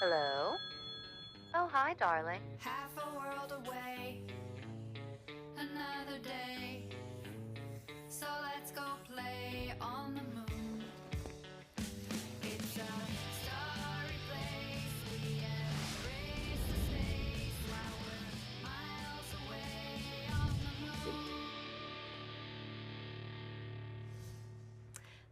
Hello? Oh, hi, darling. Half a world away, another day. So let's go play on the moon. It's a starry place. We embrace the space while we're miles away on the moon.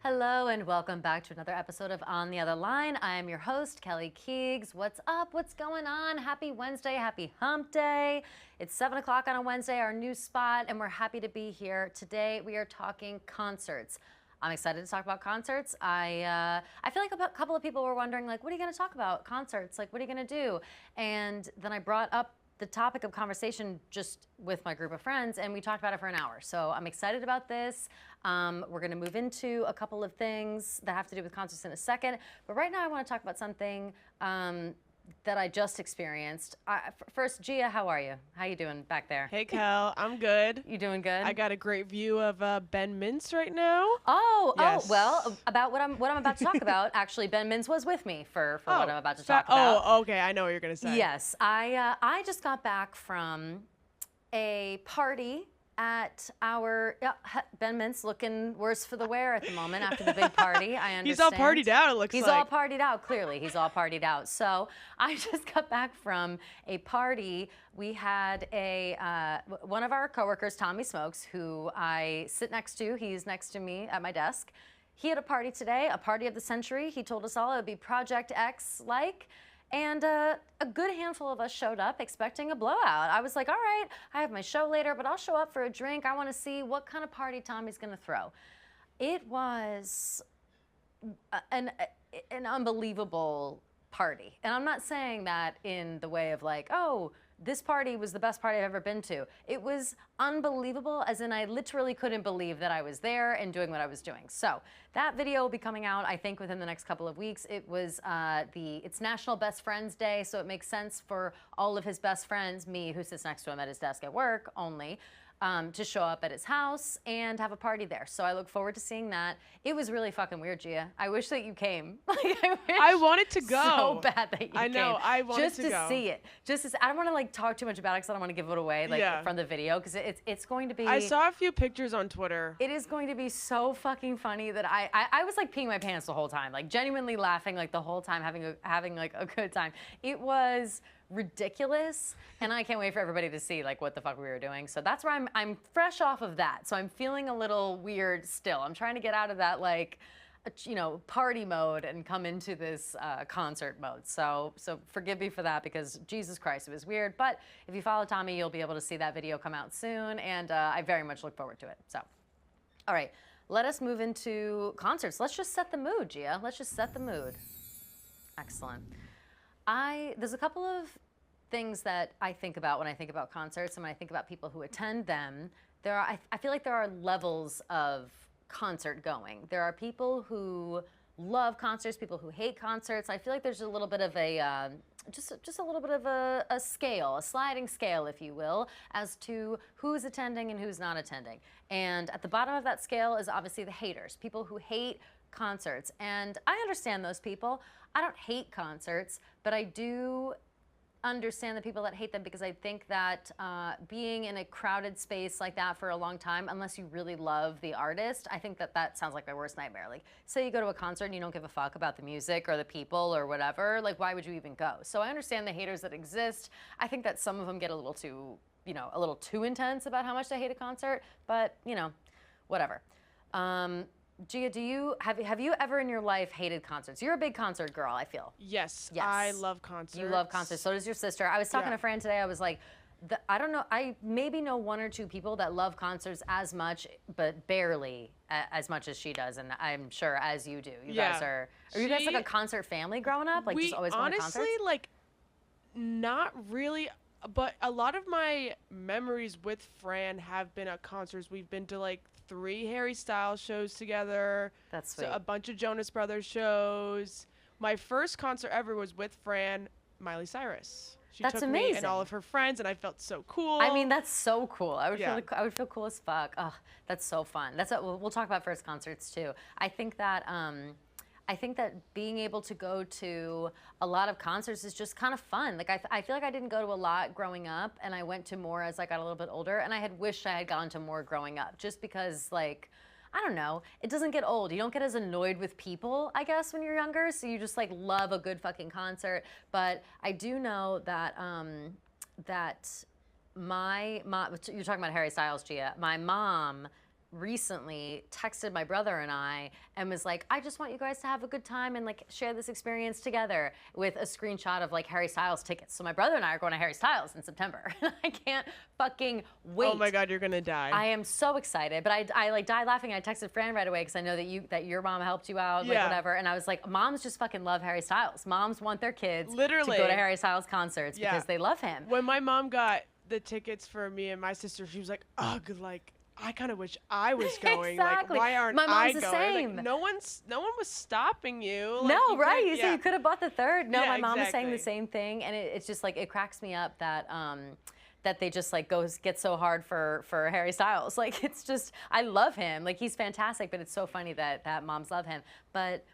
Hello, and welcome back to another episode of On the Other Line. I am your host, Kelly Keegs. What's up? What's going on? Happy Wednesday. Happy hump day. It's 7 o'clock on a Wednesday, our new spot, and we're happy to be here. Today, we are talking concerts. I'm excited to talk about concerts. I feel like a couple of people were wondering, like, what are you going to talk about? Concerts, like, what are you going to do? And then I brought up the topic of conversation just with my group of friends, and we talked about it for an hour. So I'm excited about this. We're going to move into a couple of things that have to do with concerts in a second. But right now I want to talk about something that I just experienced. First, Gia, how are you? How you doing back there? Hey, Kel, I'm good. You doing good? I got a great view of Ben Mintz right now. Oh, Yes. well, about what I'm about to talk about, actually, Ben Mintz was with me for what I'm about to talk about. Oh, okay, I know what you're going to say. Yes, I just got back from a party at our Ben Mintz looking worse for the wear at the moment after the big party. I understand. He's all partied out, it looks like. He's all partied out, clearly. He's all partied out. So I just got back from a party. We had one of our coworkers, Tommy Smokes, who I sit next to. He's next to me at my desk. He had a party today, a party of the century. He told us all it would be Project X-like. And a good handful of us showed up expecting a blowout. I was like, all right, I have my show later, but I'll show up for a drink. I want to see what kind of party Tommy's going to throw. It was an unbelievable party. And I'm not saying that in the way of like, oh, this party was the best party I've ever been to. It was unbelievable, as in I literally couldn't believe that I was there and doing what I was doing. So that video will be coming out, I think, within the next couple of weeks. It was it's National Best Friends Day, so it makes sense for all of his best friends, me, who sits next to him at his desk at work only, to show up at his house and have a party there. So I look forward to seeing that. It was really fucking weird, Gia. I wish that you came. I wanted to go. So bad that you came. I know, I wanted to go. Just to see it. I don't want to like talk too much about it because I don't want to give it away from the video, because it's going to be. I saw a few pictures on Twitter. It is going to be so fucking funny that I was like peeing my pants the whole time, like genuinely laughing like the whole time, having like a good time. It was ridiculous, and I can't wait for everybody to see like what the fuck we were doing. So that's where I'm fresh off of that, so I'm feeling a little weird still. I'm trying to get out of that like party mode and come into this concert mode. So forgive me for that, because Jesus Christ, it was weird. But if you follow Tommy, you'll be able to see that video come out soon, and I very much look forward to it. So all right, let us move into concerts. Let's just set the mood, Gia. Let's just set the mood. Excellent. There's a couple of things that I think about when I think about concerts, and when I think about people who attend them. I feel like there are levels of concert going. There are people who love concerts, people who hate concerts. I feel like there's a little bit of a just a little bit of a scale, a sliding scale, if you will, as to who's attending and who's not attending. And at the bottom of that scale is obviously the haters, people who hate concerts. And I understand those people. I don't hate concerts, but I do understand the people that hate them, because I think that being in a crowded space like that for a long time, unless you really love the artist, I think that sounds like my worst nightmare. Like, say you go to a concert and you don't give a fuck about the music or the people or whatever, like, why would you even go? So I understand the haters that exist. I think that some of them get a little too intense about how much they hate a concert, but whatever. Gia, have you ever in your life hated concerts? You're a big concert girl, I feel. Yes. I love concerts. You love concerts. So does your sister. I was talking to a friend today. I was like, I don't know. I maybe know one or two people that love concerts as much, but barely as much as she does, and I'm sure as you do. You guys are you guys like a concert family growing up? Like, just always going to concerts? Honestly, like, not really. But a lot of my memories with Fran have been at concerts. We've been to like 3 Harry Styles shows together. That's sweet. So a bunch of Jonas Brothers shows. My first concert ever was with Fran, Miley Cyrus. She That's took amazing. me and all of her friends, and I felt so cool. I mean, that's so cool. I would feel cool as fuck. Oh, that's so fun. That's what we'll talk about first concerts too. I think that I think that being able to go to a lot of concerts is just kind of fun. Like I feel like I didn't go to a lot growing up, and I went to more as I got a little bit older, and I had wished I had gone to more growing up, just because like, I don't know, it doesn't get old. You don't get as annoyed with people, I guess, when you're younger, so you just like love a good fucking concert. But I do know that that my mom, you're talking about Harry Styles, Gia, my mom recently texted my brother and I and was like, I just want you guys to have a good time and like share this experience together, with a screenshot of like Harry Styles tickets. So my brother and I are going to Harry Styles in September. I can't fucking wait. Oh my God, you're gonna die. I am so excited, but I like died laughing. I texted Fran right away because I know that your mom helped you out, like Yeah. whatever. And I was like, moms just fucking love Harry Styles. Moms want their kids Literally. to go to Harry Styles concerts Yeah. because they love him. When my mom got the tickets for me and my sister, she was like, ugh, like, I kind of wish I was going. Exactly. Like, why aren't My mom's I the going? same. Like, no one was stopping you. Like, No, you right? could've- You yeah. said you could have bought the third. No, Yeah, my mom is saying the exactly. same thing, and it's just like it cracks me up that that they just like get so hard for Harry Styles. Like it's just, I love him. Like he's fantastic, but it's so funny that moms love him. But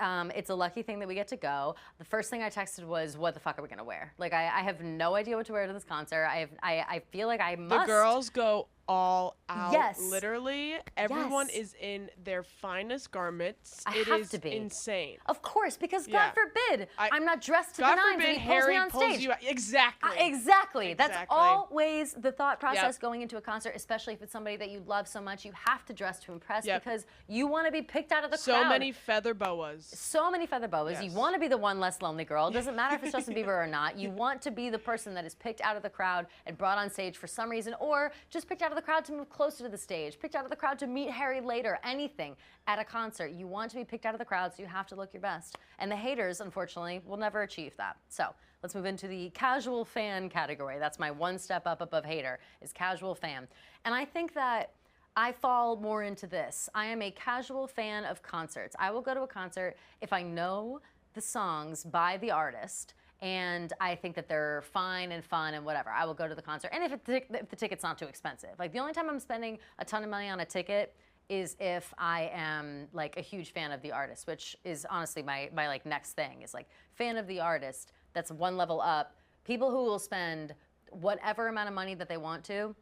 it's a lucky thing that we get to go. The first thing I texted was, what the fuck are we gonna wear? Like I have no idea what to wear to this concert. I feel like I must. The girls go all out. Yes. Literally, everyone Yes. is in their finest garments. I It have is to be. insane. Of course, because Yeah. God forbid I'm not dressed to God the nines forbid and he pulls Harry me on pulls stage. you out. Exactly. Exactly. That's Exactly. always the thought process Yep. going into a concert, especially if it's somebody that you love so much. You have to dress to impress Yep. because you want to be picked out of the So crowd. many feather boas. So many feather boas. You Yes. want to be the one less lonely girl. It doesn't matter if it's Justin Bieber or not. You want to be the person that is picked out of the crowd and brought on stage for some reason, or just picked out of the crowd to move closer to the stage, picked out of the crowd to meet Harry later, anything at a concert. You want to be picked out of the crowd, so you have to look your best. And the haters, unfortunately, will never achieve that. So let's move into the casual fan category. That's my one step up above hater, is casual fan. And I think that I fall more into this. I am a casual fan of concerts. I will go to a concert if I know the songs by the artist and I think that they're fine and fun and whatever. I will go to the concert. And if the ticket's not too expensive. Like the only time I'm spending a ton of money on a ticket is if I am like a huge fan of the artist, which is honestly my like next thing, is like fan of the artist. That's one level up. People who will spend whatever amount of money that they want to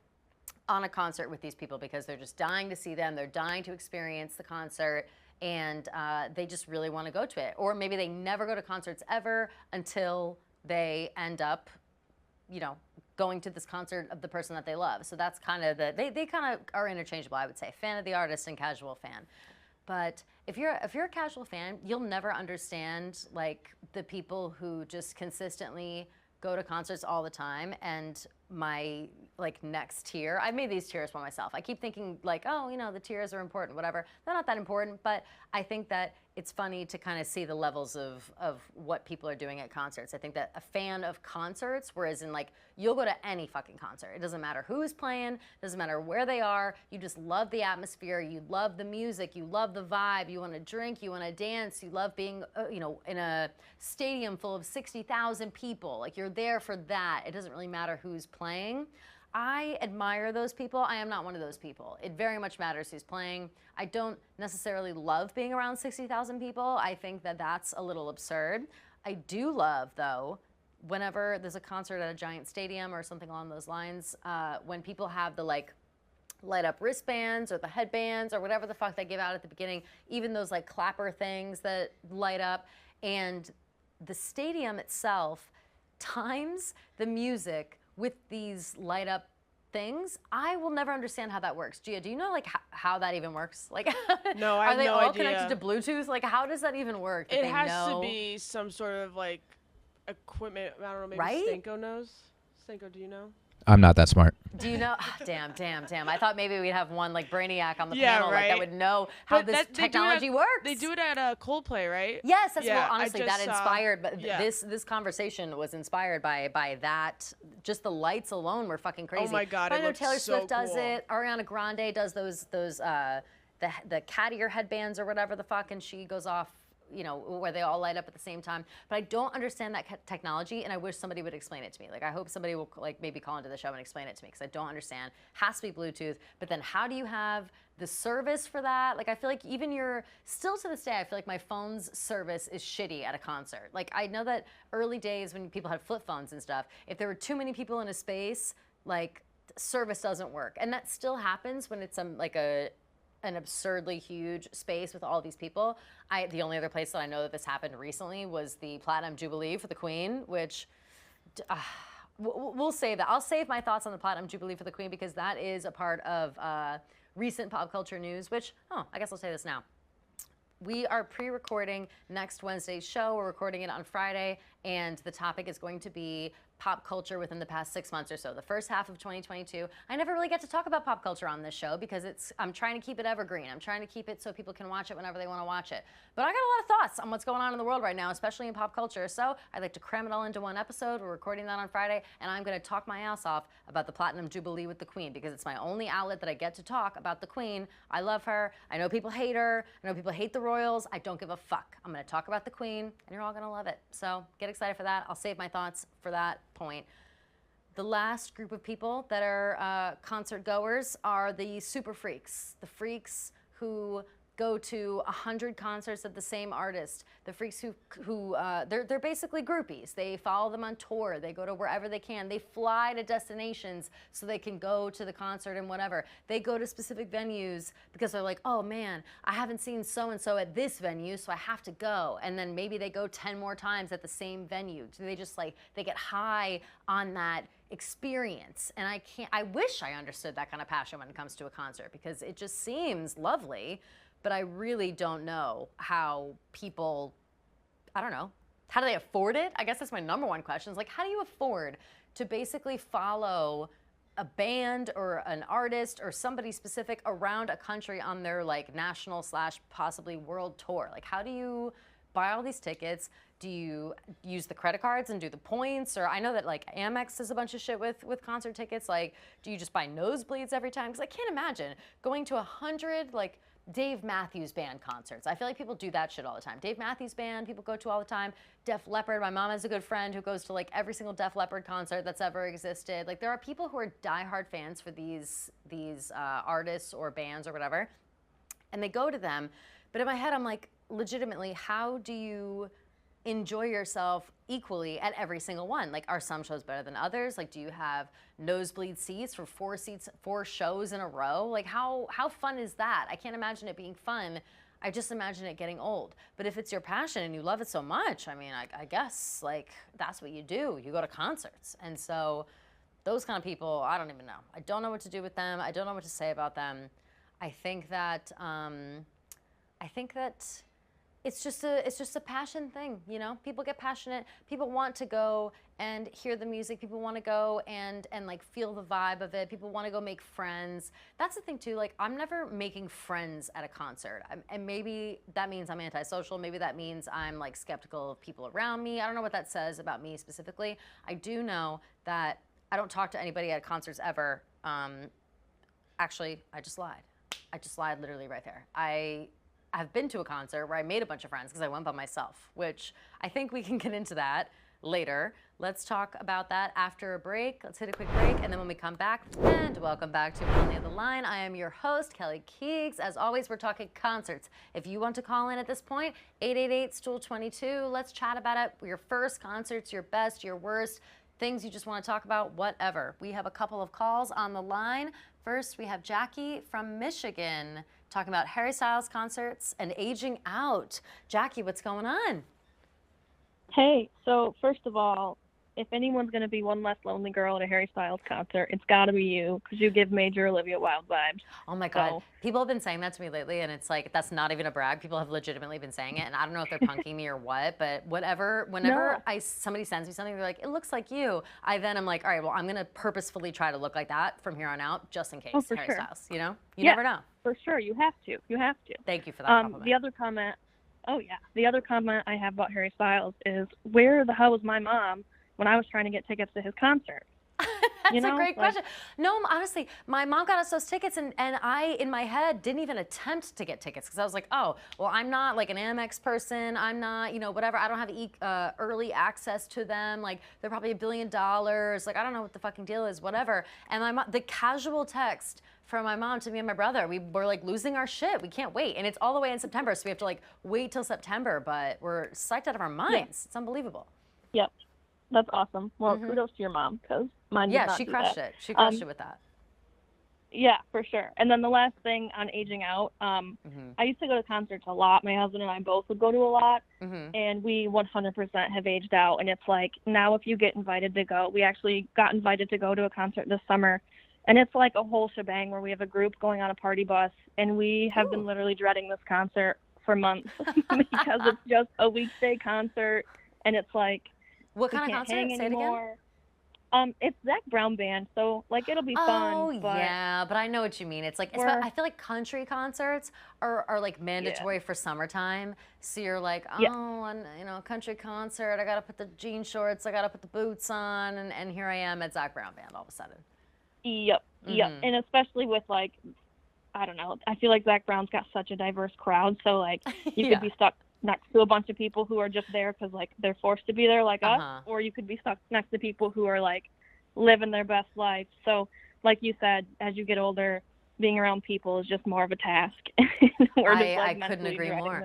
on a concert with these people because they're just dying to see them, they're dying to experience the concert, and they just really want to go to it. Or maybe they never go to concerts ever until they end up, you know, going to this concert of the person that they love. So that's kind of they kind of are interchangeable, I would say. Fan of the artist and casual fan. But if you're a casual fan, you'll never understand like the people who just consistently go to concerts all the time. And my like next tier, I made these tiers for myself. I keep thinking like, oh, you know, the tiers are important, whatever. They're not that important, but I think that it's funny to kind of see the levels of what people are doing at concerts. I think that a fan of concerts, whereas in like, you'll go to any fucking concert. It doesn't matter who's playing, doesn't matter where they are. You just love the atmosphere, you love the music, you love the vibe, you want to drink, you want to dance, you love being, you know, in a stadium full of 60,000 people. Like you're there for that. It doesn't really matter who's playing. I admire those people. I am not one of those people. It very much matters who's playing. I don't necessarily love being around 60,000 people. I think that that's a little absurd. I do love, though, whenever there's a concert at a giant stadium or something along those lines, when people have the like light up wristbands or the headbands or whatever the fuck they give out at the beginning, even those like clapper things that light up, and the stadium itself times the music with these light up things. I will never understand how that works. Gia, do you know like how that even works? Like, No, I are have they no all idea. connected to Bluetooth? Like, how does that even work? that It they has know? to be some sort of like equipment. I don't know. Maybe Right? Stanko knows. Stanko, do you know? I'm not that smart. Do you know? Damn. I thought maybe we'd have one like brainiac on the Yeah, panel like that right. would know how But this they do it technology at- works. They do it at Coldplay, right? Yes, that's Yeah, well, I honestly just that saw- inspired. But yeah. this conversation was inspired by that. Just the lights alone were fucking crazy. my God, But it I know looks Taylor so Swift does cool. it. Ariana Grande does those the cat ear headbands or whatever the fuck, and she goes off, where they all light up at the same time. But I don't understand that technology, and I wish somebody would explain it to me. Like, I hope somebody will maybe call into the show and explain it to me, because I don't understand. Has to be Bluetooth, but then how do you have the service for that? Like, I feel like even still to this day, I feel like my phone's service is shitty at a concert. Like, I know that early days when people had flip phones and stuff, if there were too many people in a space, like, service doesn't work. And that still happens when it's an absurdly huge space with all these people. The only other place that I know that this happened recently was the Platinum Jubilee for the Queen, which we'll save that. I'll save my thoughts on the Platinum Jubilee for the Queen, because that is a part of recent pop culture news, which, I guess I'll say this now. We are pre-recording next Wednesday's show. We're recording it on Friday, and the topic is going to be pop culture within the past 6 months or so. The first half of 2022, I never really get to talk about pop culture on this show because I'm trying to keep it evergreen. I'm trying to keep it so people can watch it whenever they want to watch it. But I got a lot of thoughts on what's going on in the world right now, especially in pop culture. So I'd like to cram it all into one episode. We're recording that on Friday, and I'm going to talk my ass off about the Platinum Jubilee with the Queen, because it's my only outlet that I get to talk about the Queen. I love her. I know people hate her. I know people hate the royals. I don't give a fuck. I'm going to talk about the Queen, and you're all going to love it. So get excited for that. I'll save my thoughts for that point. The last group of people that are concert goers are the super freaks, the freaks who go to 100 concerts of the same artist, the freaks who they're basically groupies. They follow them on tour. They go to wherever they can. They fly to destinations so they can go to the concert and whatever. They go to specific venues because they're like, oh man, I haven't seen so-and-so at this venue, so I have to go. And then maybe they go 10 more times at the same venue. So they just they get high on that experience. And I wish I understood that kind of passion when it comes to a concert, because it just seems lovely, but I really don't know how people, I don't know, how do they afford it? I guess that's my number one question, is like, how do you afford to basically follow a band or an artist or somebody specific around a country on their national / possibly world tour? Like, how do you buy all these tickets? Do you use the credit cards and do the points? Or I know that Amex does a bunch of shit with concert tickets. Like, do you just buy nosebleeds every time? Because I can't imagine going to 100 Dave Matthews Band concerts. I feel like people do that shit all the time. Dave Matthews Band, people go to all the time. Def Leppard, my mom has a good friend who goes to every single Def Leppard concert that's ever existed. There are people who are diehard fans for these artists or bands or whatever, and they go to them. But in my head, I'm like, legitimately, how do you enjoy yourself equally at every single one? Are some shows better than others? Do you have nosebleed seats for 4 shows in a row? How fun is that? I can't imagine it being fun. I just imagine it getting old. But if it's your passion and you love it so much, I mean, I guess that's what you do. You go to concerts. And so those kind of people, I don't even know. I don't know what to do with them. I don't know what to say about them. I think that it's just a passion thing, People get passionate. People want to go and hear the music. People want to go and feel the vibe of it. People want to go make friends. That's the thing too. I'm never making friends at a concert, and maybe that means I'm antisocial. Maybe that means I'm skeptical of people around me. I don't know what that says about me specifically. I do know that I don't talk to anybody at concerts ever. Actually, I just lied. I just lied literally right there. I've been to a concert where I made a bunch of friends because I went by myself, which I think we can get into that later. Let's talk about that after a break. Let's hit a quick break, and then when we come back, and welcome back to Only on the Line. I am your host, Kelly Keegs. As always, we're talking concerts. If you want to call in at this point, 888-STOOL22. Let's chat about it. Your first concerts, your best, your worst, things you just want to talk about, whatever. We have a couple of calls on the line. First, we have Jackie from Michigan talking about Harry Styles concerts and aging out. Jackie, what's going on? Hey, so first of all, if anyone's going to be one less lonely girl at a Harry Styles concert, it's got to be you, because you give major Olivia Wilde vibes. Oh my God. People have been saying that to me lately, and it's that's not even a brag. People have legitimately been saying it, and I don't know if they're punking me or what, but whenever somebody sends me something, they're like, it looks like you. I'm like, all right, well, I'm going to purposefully try to look like that from here on out, just in case. Oh, for Harry sure. Styles, You never know. For sure, you have to. Thank you for that compliment. The other comment I have about Harry Styles is, where the hell was my mom when I was trying to get tickets to his concert? That's You a know, great like, question. No, honestly, my mom got us those tickets, and I, in my head, didn't even attempt to get tickets because I was like, oh, well, I'm not like an Amex person. I'm not, whatever. I don't have early access to them. Like, they're probably $1 billion. Like, I don't know what the fucking deal is, whatever. And my mom, the casual text from my mom to me and my brother, we were like losing our shit. We can't wait. And it's all the way in September, so we have to like wait till September, but we're psyched out of our minds. It's unbelievable. yep, that's awesome. Well, kudos to your mom, because mine did Yeah, not she do crushed that. it. She crushed it with that. Yeah, for sure. And then the last thing on aging out, I used to go to concerts a lot. My husband and I both would go to a lot, and we 100% have aged out. And it's like, now if you get invited to go, we actually got invited to go to a concert this summer, and it's like a whole shebang where we have a group going on a party bus, and we have been literally dreading this concert for months because it's just a weekday concert, and it's like, what we kind of can't concert? hang Say it again. anymore. It's Zach Brown Band, so like it'll be fun. Oh, but yeah, but I know what you mean. It's like, I feel like country concerts are like mandatory for summertime. So you're like, oh, and country concert, I gotta put the jean shorts, I gotta put the boots on, and here I am at Zach Brown Band all of a sudden. Yep, and especially with like, I don't know, I feel like Zach Brown's got such a diverse crowd, so like you could be stuck next to a bunch of people who are just there because like they're forced to be there like us, or you could be stuck next to people who are like living their best life. So like you said, as you get older, being around people is just more of a task. I couldn't agree more.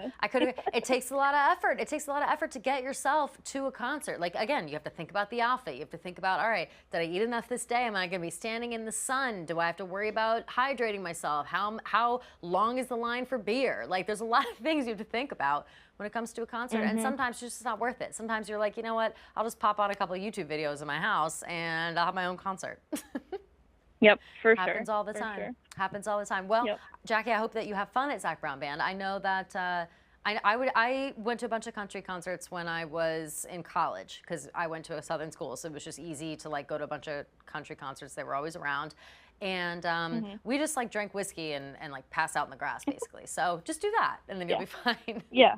It takes a lot of effort. It takes a lot of effort to get yourself to a concert. Like, again, you have to think about the outfit. You have to think about, all right, did I eat enough this day? Am I going to be standing in the sun? Do I have to worry about hydrating myself? How long is the line for beer? Like, there's a lot of things you have to think about when it comes to a concert, and sometimes it's just not worth it. Sometimes you're like, you know what? I'll just pop on a couple of YouTube videos in my house, and I'll have my own concert. Yep, for sure. Happens all the time. Sure. Happens all the time. Well, Jackie, I hope that you have fun at Zach Brown Band. I know that I went to a bunch of country concerts when I was in college because I went to a Southern school, so it was just easy to like go to a bunch of country concerts. They were always around. And we just like drank whiskey and like pass out in the grass basically. So just do that and then you'll be fine. Yeah.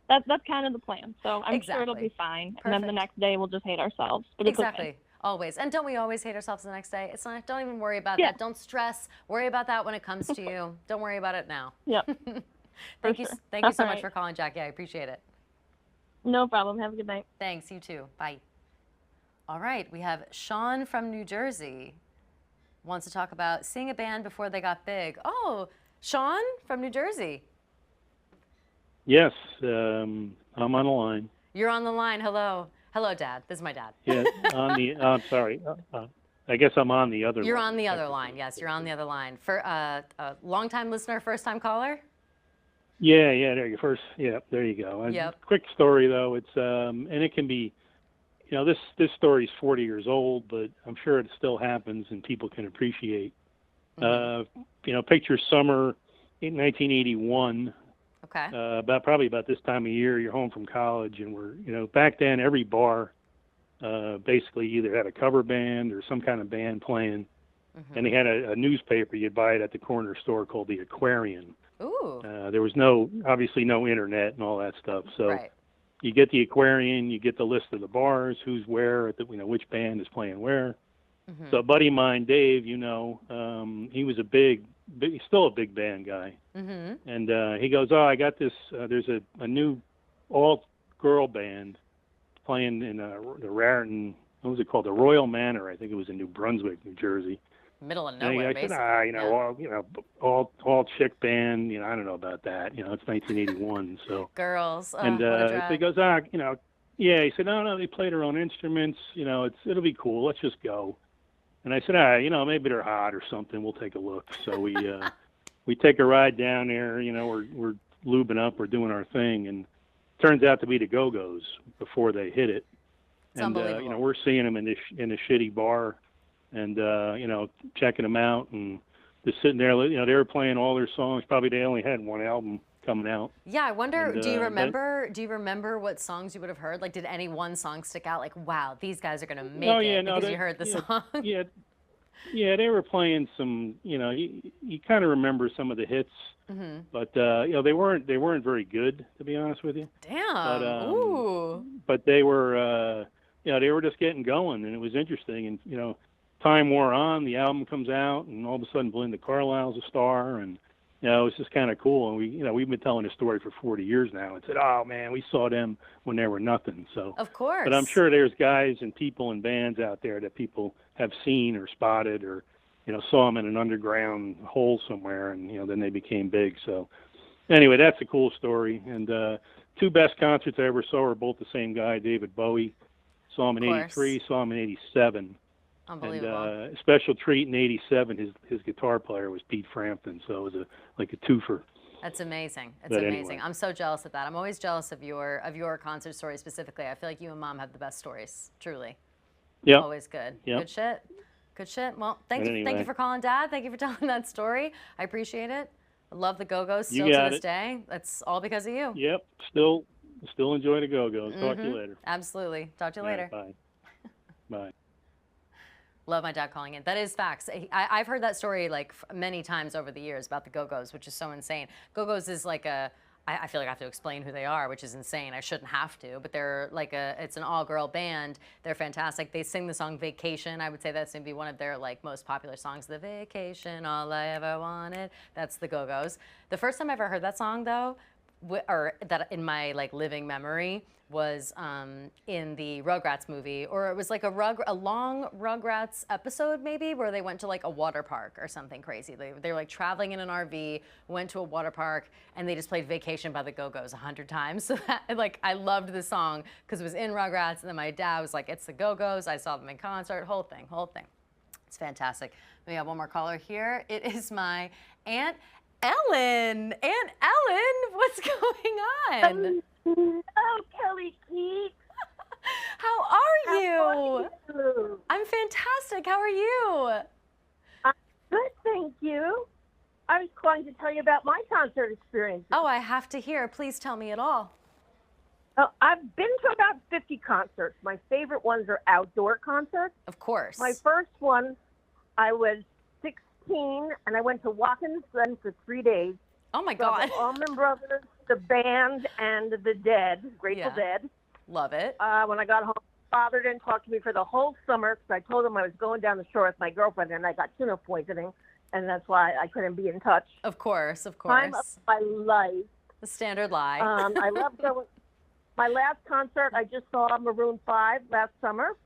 That's kind of the plan. So I'm sure it'll be fine. Perfect. And then the next day we'll just hate ourselves. But it's okay. Always. And don't we always hate ourselves the next day? It's not, don't even worry about that. Don't stress. Worry about that when it comes to you. Don't worry about it now. Yep. Thank you so much for calling, Jackie. I appreciate it. No problem. Have a good night. Thanks. You too. Bye. All right. We have Sean from New Jersey. Wants to talk about seeing a band before they got big. Oh, Sean from New Jersey. Yes, I'm on the line. You're on the line. Hello. Hello, Dad. This is my dad. Yeah, I'm sorry. I guess I'm on the other line. You're on the other line. Yes, you're on the other line. For a long-time listener, first-time caller? Yeah, there you first. Yeah, there you go. Quick story though. It's and it can be, this story is 40 years old, but I'm sure it still happens and people can appreciate. Picture summer in 1981. Okay. Probably about this time of year, you're home from college, and we're, back then every bar basically either had a cover band or some kind of band playing, and they had a newspaper. You'd buy it at the corner store called the Aquarian. Ooh. There was obviously no internet and all that stuff, so you get the Aquarian, you get the list of the bars, who's where, which band is playing where. So a buddy of mine, Dave, he was he's still a big band guy. And he goes, oh, I got this, there's a new all-girl band playing in the Raritan, what was it called? The Royal Manor, I think it was in New Brunswick, New Jersey. Middle of nowhere, basically. All chick band, I don't know about that. It's 1981, so. Girls. And he goes, he said, no, they play their own instruments, it'll be cool, let's just go. And I said, maybe they're hot or something. We'll take a look. So we take a ride down there. We're lubing up. We're doing our thing, and it turns out to be the Go-Go's before they hit it. It's and unbelievable. We're seeing them in a shitty bar, and checking them out, and just sitting there. They were playing all their songs. Probably they only had one album coming out. Yeah, I wonder, and, do you remember what songs you would have heard? Like, did any one song stick out? Like, wow, these guys are going to make because you heard the song? Yeah, they were playing some, you kind of remember some of the hits, but, they weren't very good, to be honest with you. Damn, but they were, they were just getting going, and it was interesting, and, time wore on, the album comes out, and all of a sudden Belinda Carlisle's a star, and it's just kind of cool. And we've been telling this story for 40 years now, and said, oh man, we saw them when they were nothing. So of course. But I'm sure there's guys and people and bands out there that people have seen or spotted or saw them in an underground hole somewhere, and then they became big. So anyway, that's a cool story. And two best concerts I ever saw were both the same guy, David Bowie. Saw him in '83, saw him in '87. Unbelievable. And special treat in '87, his guitar player was Pete Frampton, so it was like a twofer. That's amazing. It's But amazing. anyway. I'm so jealous of that. I'm always jealous of your concert stories specifically. I feel like you and Mom have the best stories, truly. Yeah. Always good. Yep. Good shit. Good shit. Well, thank But you anyway. for calling, Dad. Thank you for telling that story. I appreciate it. I love the Go-Go's You still to got this it. day. That's all because of you. Yep, still enjoy the Go-Go's. Talk to you later. Absolutely. Talk to you All later. right, bye. Bye. Love my dad calling in. That is facts. I've heard that story like many times over the years about the Go-Go's, which is so insane. Go-Go's is like I feel like I have to explain who they are, which is insane. I shouldn't have to, but they're like it's an all-girl band. They're fantastic. They sing the song Vacation. I would say that's maybe one of their like most popular songs. The Vacation, all I ever wanted. That's the Go-Go's. The first time I ever heard that song though, or that in my like living memory, was in the Rugrats movie, or it was like a long Rugrats episode maybe, where they went to like a water park or something crazy. They were like traveling in an RV, went to a water park, and they just played Vacation by the Go-Go's 100 times. So that, like, I loved the song because it was in Rugrats, and then my dad was like, it's the Go-Go's. I saw them in concert, whole thing. It's fantastic. We have one more caller here. It is my Aunt Ellen. Aunt Ellen, what's going on? Oh, Kelly Keith. How are you? How are you? I'm fantastic. How are you? I'm good, thank you. I was calling to tell you about my concert experience. Oh, I have to hear. Please tell me it all. Oh, I've been to about 50 concerts. My favorite ones are outdoor concerts. Of course. My first one, I was 16, and I went to Watkins Glen for 3 days. Oh my Saw God. the Allman Brothers, the band, and the Dead, Grateful Dead. Love it. When I got home, father didn't talk to me for the whole summer because I told him I was going down the shore with my girlfriend, and I got tuna poisoning, and that's why I couldn't be in touch. Of course. Time of my life. The standard lie. I love going. My last concert, I just saw Maroon 5 last summer.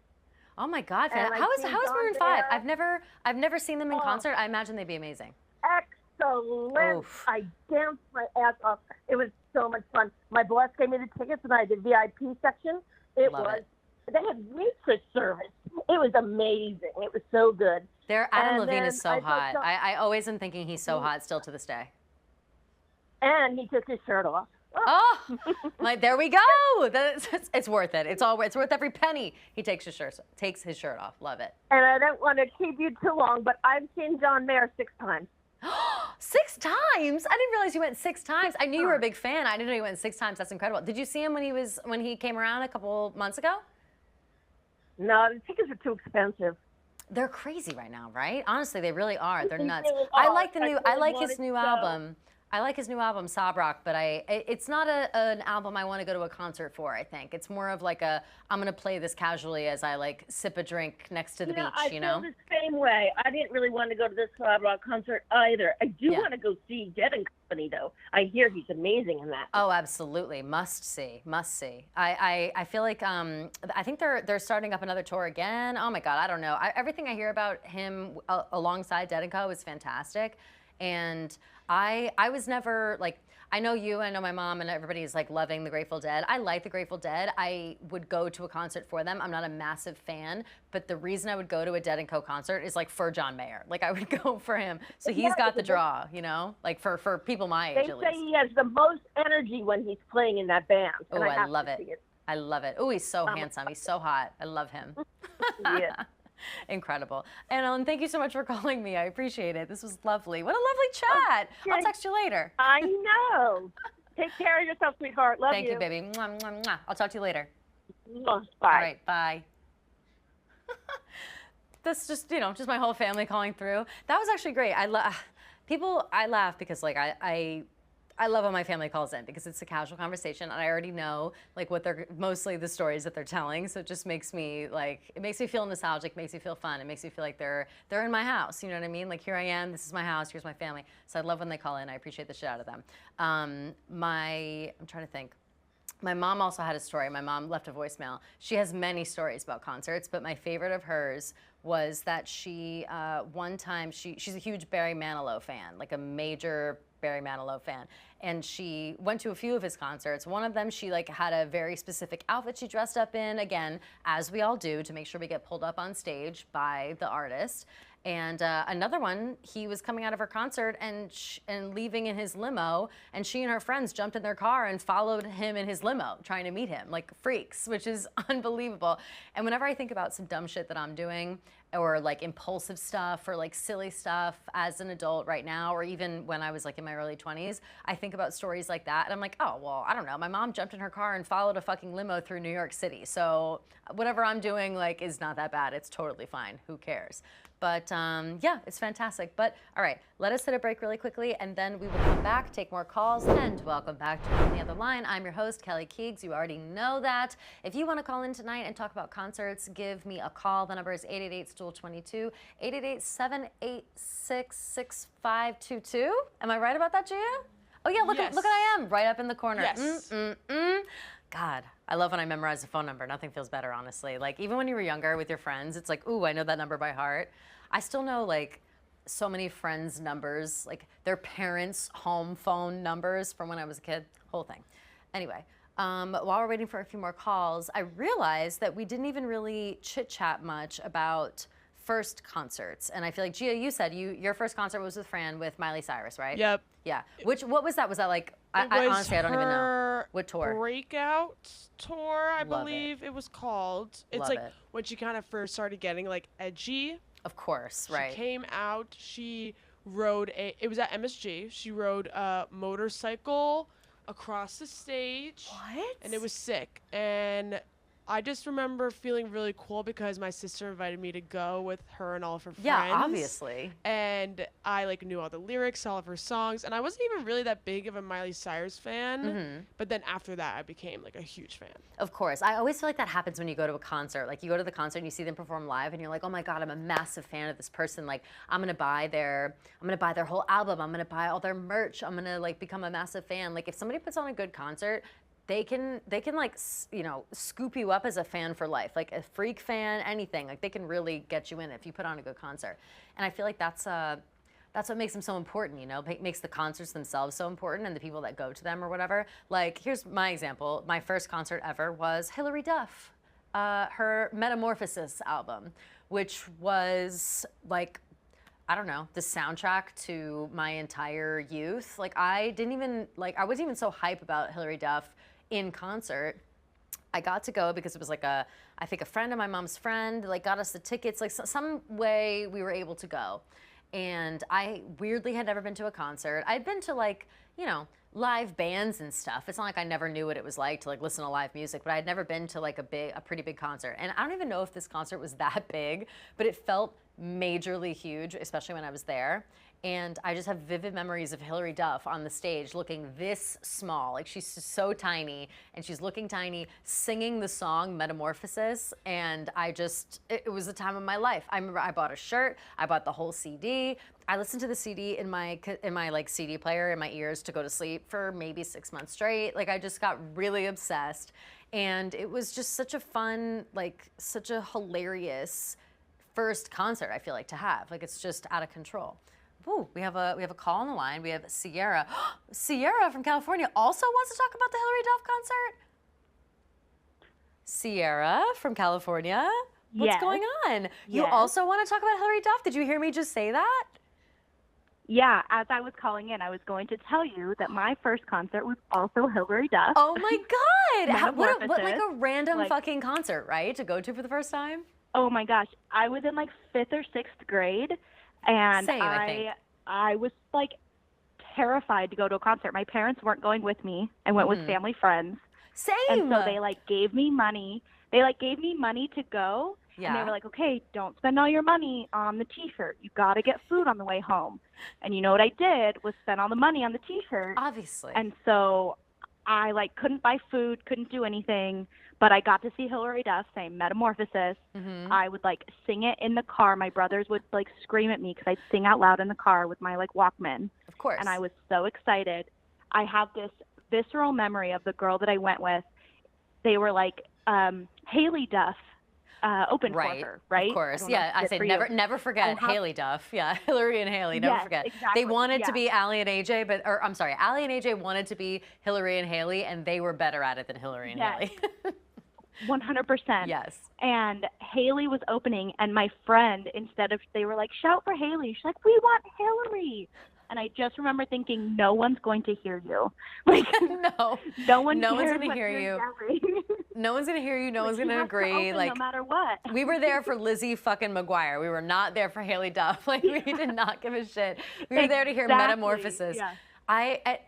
Oh my God. and How is seen Maroon John 5? Mayer. I've never seen them in concert. I imagine they'd be amazing. Excellent. Oof. I danced my ass off. It was so much fun. My boss gave me the tickets, and I had the VIP section. They had waitress service. It was amazing. It was so good. Adam And Levine is then so I hot. saw- I always am thinking he's so hot still to this day. And he took his shirt off. Oh, like there we go. It's worth it. It's worth every penny. He takes his shirt off. Love it. And I don't want to keep you too long, but I've seen John Mayer 6 times. 6 times? I didn't realize you went 6 times. I knew you were a big fan. I didn't know you went 6 times. That's incredible. Did you see him when he came around a couple months ago? No, the tickets are too expensive. They're crazy right now, right? Honestly, they really are. They're They nuts. really I are. like I really like wanted his new to go. album. I like his new album, Sob Rock, but it's not an album I want to go to a concert for, I think. It's more of like I'm going to play this casually as I like sip a drink next to the beach, I you know? feel the same way. I didn't really want to go to this Sob Rock concert either. I do Yeah. want to go see Dead and Company, though. I hear he's amazing in that. Oh, absolutely. Must see. I feel like I think they're starting up another tour again. Oh my God, I don't know. Everything I hear about him alongside Dead & Co is fantastic. And I was never like, I know you, I know my mom, and everybody is like loving the Grateful Dead. I like the Grateful Dead. I would go to a concert for them. I'm not a massive fan, but the reason I would go to a Dead & Co concert is like for John Mayer. Like I would go for him. So he's got the draw, you know, like for people my age They at say least. he has the most energy when he's playing in that band. Oh, and I I have love to it. see I love it. Oh, he's so handsome. He's so hot. I love him. Yeah. Incredible. And Ellen, thank you so much for calling me. I appreciate it. This was lovely. What a lovely chat. I'll Okay. text you later. I know. Take care of yourself, sweetheart. Love Thank you, baby. Mwah, mwah, mwah. I'll talk to you later. Bye. All right, bye. That's just, just my whole family calling through. That was actually great. I laugh because like I I love when my family calls in because it's a casual conversation and I already know like what they're, mostly the stories that they're telling. So it just makes me like, it makes me feel nostalgic, makes me feel fun. It makes me feel like they're in my house. You know what I mean? Like here I am, this is my house, here's my family. So I love when they call in. I appreciate the shit out of them. I'm trying to think. My mom also had a story. My mom left a voicemail. She has many stories about concerts, but my favorite of hers was that she, one time, she's a huge Barry Manilow fan, like a major Barry Manilow fan. And she went to a few of his concerts. One of them, she like had a very specific outfit she dressed up in, again, as we all do, to make sure we get pulled up on stage by the artist. And another one, he was coming out of her concert and leaving in his limo, and she and her friends jumped in their car and followed him in his limo, trying to meet him, like freaks, which is unbelievable. And whenever I think about some dumb shit that I'm doing, or like impulsive stuff, or like silly stuff as an adult right now, or even when I was like in my early 20s, I think about stories like that, and I'm like, oh, well, I don't know. My mom jumped in her car and followed a fucking limo through New York City. So whatever I'm doing like is not that bad. It's totally fine. Who cares? But yeah, it's fantastic. But all right, let us hit a break really quickly, and then we will come back, take more calls, and welcome back to On the Other Line. I'm your host, Kelly Keegs. You already know that. If you want to call in tonight and talk about concerts, give me a call. The number is 888-STOOL22, 888-786-6522. Am I right about that, Gia? Oh yeah, look, Yes. look at I am, right up in the corner. Yes. God, I love when I memorize the phone number. Nothing feels better, honestly. Like, even when you were younger with your friends, it's like, ooh, I know that number by heart. I still know, like, so many friends' numbers, like their parents' home phone numbers from when I was a kid, whole thing. Anyway, while we're waiting for a few more calls, I realized that we didn't even really chit-chat much about first concerts. And I feel like, Gia, you said your first concert was with Fran with Miley Cyrus, right? Yep. Yeah. What was that? Was that like, I honestly, I don't even know. Her What tour? Breakout tour, I Love believe it was called. It's Love like it. when she kind of first started getting like edgy. Of course, right. She came out, she rode it was at MSG. She rode a motorcycle across the stage. What? And it was sick. And I just remember feeling really cool because my sister invited me to go with her and all of her friends. Yeah, obviously. And I like knew all the lyrics, all of her songs, and I wasn't even really that big of a Miley Cyrus fan. But then after that, I became like a huge fan. Of course. I always feel like that happens when you go to a concert. Like you go to the concert and you see them perform live and you're like, oh my God, I'm a massive fan of this person. Like I'm gonna buy their whole album. I'm gonna buy all their merch. I'm gonna like become a massive fan. Like if somebody puts on a good concert, they can like, you know, scoop you up as a fan for life, like a freak fan, anything. Like they can really get you in if you put on a good concert. And I feel like that's what makes them so important, you know, makes the concerts themselves so important and the people that go to them or whatever. Like here's my example. My first concert ever was HILARY DUFF, her Metamorphosis album, which was like, I don't know, the soundtrack to my entire youth. Like I wasn't even so hype about HILARY DUFF in concert. I got to go because it was like I think a friend of my mom's friend like got us the tickets, like some way we were able to go. And I weirdly had never been to a concert. I'd been to like, you know, live bands and stuff. It's not like I never knew what it was like to like listen to live music, but I'd never been to like a pretty big concert. And I don't even know if this concert was that big, but it felt majorly huge, especially when I was there. And I just have vivid memories of HILARY DUFF on the stage looking this small. Like she's so tiny and she's looking tiny, singing the song Metamorphosis. And it was the time of my life. I remember I bought a shirt, I bought the whole CD. I listened to the CD in my like CD player in my ears to go to sleep for maybe 6 months straight. Like I just got really obsessed. And it was just such a fun, like such a hilarious first concert I feel like to have. Like it's just out of control. Ooh, we have a call on the line. We have Sierra. Sierra from California also wants to talk about the HILARY DUFF concert. Sierra from California, what's Yes. going on? You Yes. also want to talk about HILARY DUFF? Did you hear me just say that? Yeah, as I was calling in, I was going to tell you that my first concert was also HILARY DUFF. Oh my God! What like Metamorphosis. a random Like- fucking concert, right? To go to for the first time? Oh my gosh, I was in like 5th or 6th grade, and Same, I think. I was like terrified to go to a concert. My parents weren't going with me. I went with family friends. Same! And so they like gave me money. They like gave me money to go, Yeah. And they were like, okay, don't spend all your money on the T-shirt. You got to get food on the way home. And you know what I did was spend all the money on the T-shirt. Obviously. And so I couldn't buy food, couldn't do anything, but I got to see Hilary Duff sing Metamorphosis. Mm-hmm. I would sing it in the car. My brothers would scream at me because I'd sing out loud in the car with my Walkman. Of course. And I was so excited. I have this visceral memory of the girl that I went with. They were Haley Duff opened for her, right? Of course. Yeah, I say never forget Haley Duff. Yeah, Hilary and Haley, never forget. Exactly. They wanted to be Allie and AJ, I'm sorry, Allie and AJ wanted to be Hilary and Haley, and they were better at it than Hilary and Haley. 100%. Yes. And Haley was opening, and my friend, they were shout for Haley. She's like, we want Hilary. And I just remember thinking, no one's going to hear you. No one's going to hear you. No one's going to hear you. No one's going to agree. No matter what. We were there for Lizzie fucking McGuire. We were not there for Haley Duff. We did not give a shit. We were there to hear Metamorphosis. Yeah.